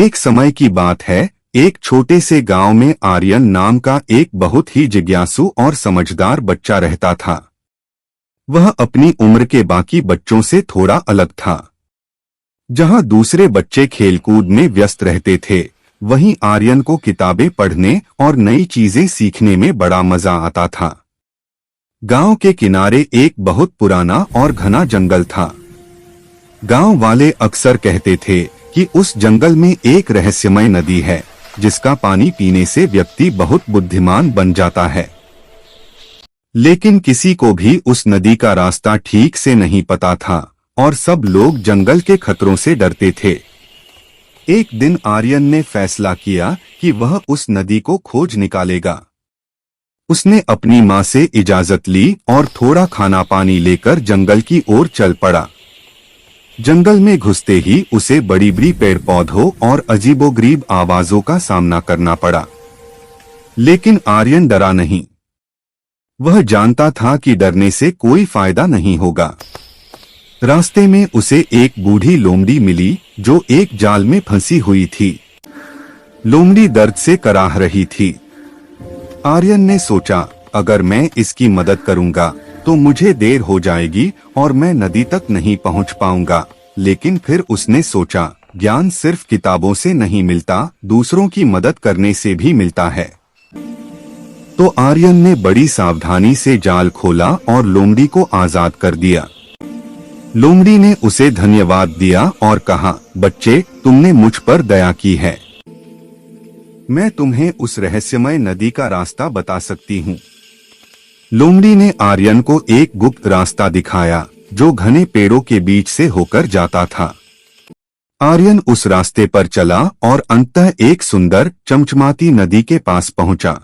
एक समय की बात है, एक छोटे से गांव में आर्यन नाम का एक बहुत ही जिज्ञासु और समझदार बच्चा रहता था। वह अपनी उम्र के बाकी बच्चों से थोड़ा अलग था। जहां दूसरे बच्चे खेलकूद में व्यस्त रहते थे, वहीं आर्यन को किताबें पढ़ने और नई चीजें सीखने में बड़ा मजा आता था। गांव के किनारे एक बहुत पुराना और घना जंगल था। गांव वाले अक्सर कहते थे कि उस जंगल में एक रहस्यमय नदी है, जिसका पानी पीने से व्यक्ति बहुत बुद्धिमान बन जाता है। लेकिन किसी को भी उस नदी का रास्ता ठीक से नहीं पता था और सब लोग जंगल के खतरों से डरते थे। एक दिन आर्यन ने फैसला किया कि वह उस नदी को खोज निकालेगा। उसने अपनी माँ से इजाजत ली और थोड़ा खाना पानी लेकर जंगल की ओर चल पड़ा। जंगल में घुसते ही उसे बड़ी बड़ी पेड़ पौधों और अजीबोगरीब आवाजों का सामना करना पड़ा। लेकिन आर्यन डरा नहीं। वह जानता था कि डरने से कोई फायदा नहीं होगा। रास्ते में उसे एक बूढ़ी लोमड़ी मिली जो एक जाल में फंसी हुई थी। लोमड़ी दर्द से कराह रही थी। आर्यन ने सोचा, अगर मैं इसकी मदद करूंगा तो मुझे देर हो जाएगी और मैं नदी तक नहीं पहुंच पाऊंगा। लेकिन फिर उसने सोचा, ज्ञान सिर्फ किताबों से नहीं मिलता, दूसरों की मदद करने से भी मिलता है। तो आर्यन ने बड़ी सावधानी से जाल खोला और लोमड़ी को आजाद कर दिया। लोमड़ी ने उसे धन्यवाद दिया और कहा, बच्चे, तुमने मुझ पर दया की है। मैं तुम्हें उस रहस्यमय नदी का रास्ता बता सकती हूँ। लोमड़ी ने आर्यन को एक गुप्त रास्ता दिखाया जो घने पेड़ों के बीच से होकर जाता था। आर्यन उस रास्ते पर चला और अंततः एक सुंदर चमचमाती नदी के पास पहुंचा।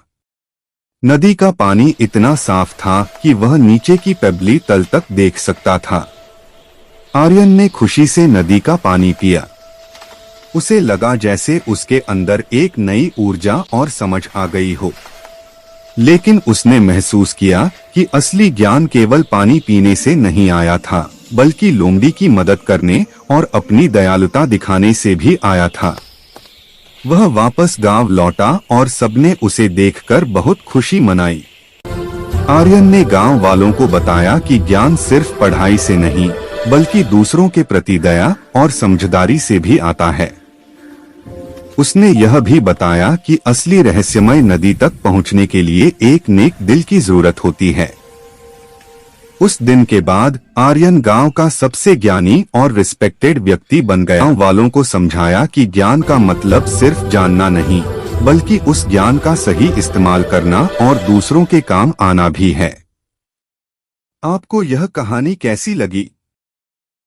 नदी का पानी इतना साफ था कि वह नीचे की पेबली तल तक देख सकता था। आर्यन ने खुशी से नदी का पानी पिया। उसे लगा जैसे उसके अंदर एक नई ऊर्जा और समझ आ गई हो। लेकिन उसने महसूस किया कि असली ज्ञान केवल पानी पीने से नहीं आया था, बल्कि लोमड़ी की मदद करने और अपनी दयालुता दिखाने से भी आया था। वह वापस गांव लौटा और सबने उसे देखकर बहुत खुशी मनाई। आर्यन ने गांव वालों को बताया कि ज्ञान सिर्फ पढ़ाई से नहीं, बल्कि दूसरों के प्रति दया और समझदारी से भी आता है। उसने यह भी बताया कि असली रहस्यमय नदी तक पहुंचने के लिए एक नेक दिल की जरूरत होती है। उस दिन के बाद आर्यन गांव का सबसे ज्ञानी और रिस्पेक्टेड व्यक्ति बन गया। गांव वालों को समझाया कि ज्ञान का मतलब सिर्फ जानना नहीं, बल्कि उस ज्ञान का सही इस्तेमाल करना और दूसरों के काम आना भी है। आपको यह कहानी कैसी लगी?